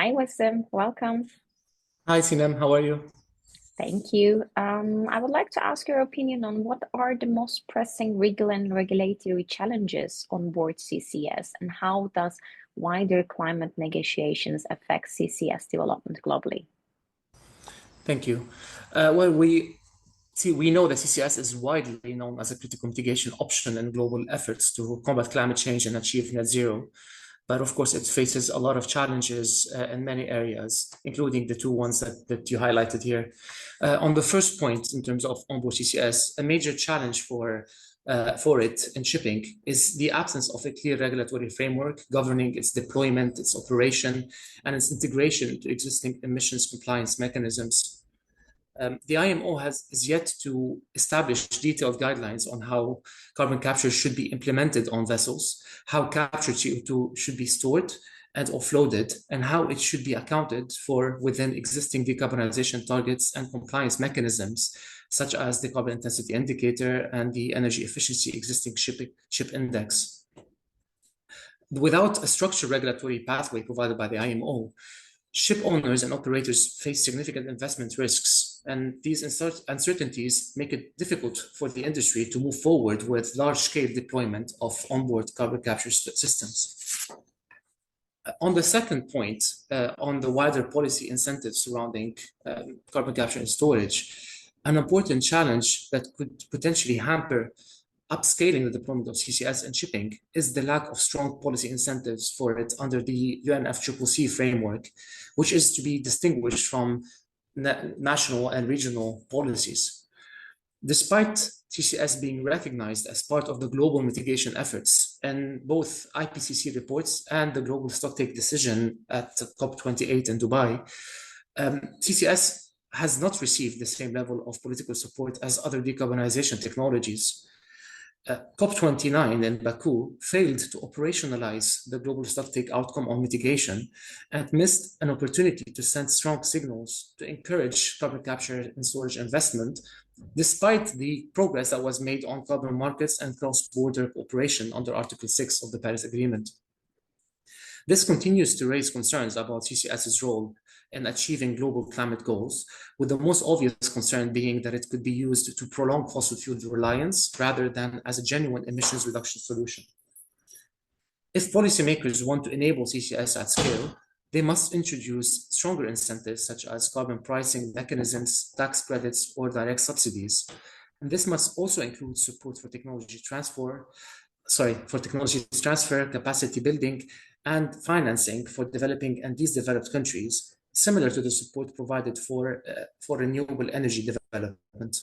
Hi, Wassim. Welcome. Hi, Sinem. How are you? Thank you. I would like to ask your opinion on what are the most pressing legal and regulatory challenges on board CCS, and how does wider climate negotiations affect CCS development globally? Thank you. We know that CCS is widely known as a critical mitigation option in global efforts to combat climate change and achieve net zero. But of course, it faces a lot of challenges in many areas, including the two ones that you highlighted here. On the first point, in terms of onboard CCS, a major challenge for it in shipping is the absence of a clear regulatory framework governing its deployment, its operation, and its integration into existing emissions compliance mechanisms. The IMO is yet to establish detailed guidelines on how carbon capture should be implemented on vessels, how captured CO2 should be stored and offloaded, and how it should be accounted for within existing decarbonization targets and compliance mechanisms, such as the carbon intensity indicator and the energy efficiency existing ship index. Without a structured regulatory pathway provided by the IMO, ship owners and operators face significant investment risks, and these uncertainties make it difficult for the industry to move forward with large-scale deployment of onboard carbon capture systems. On the second point, on the wider policy incentives surrounding carbon capture and storage, an important challenge that could potentially hamper upscaling the deployment of CCS in shipping is the lack of strong policy incentives for it under the UNFCCC framework, which is to be distinguished from national and regional policies. Despite CCS being recognized as part of the global mitigation efforts in both IPCC reports and the global stocktake decision at COP28 in Dubai, CCS has not received the same level of political support as other decarbonization technologies. COP29 in Baku failed to operationalize the global stocktake outcome on mitigation and missed an opportunity to send strong signals to encourage carbon capture and storage investment, despite the progress that was made on carbon markets and cross-border cooperation under Article 6 of the Paris Agreement. This continues to raise concerns about CCS's role in achieving global climate goals, with the most obvious concern being that it could be used to prolong fossil fuel reliance rather than as a genuine emissions reduction solution. If policymakers want to enable CCS at scale, they must introduce stronger incentives such as carbon pricing mechanisms, tax credits, or direct subsidies. And this must also include support for technology transfer, capacity building, and financing for developing and least developed countries, similar to the support provided for renewable energy development.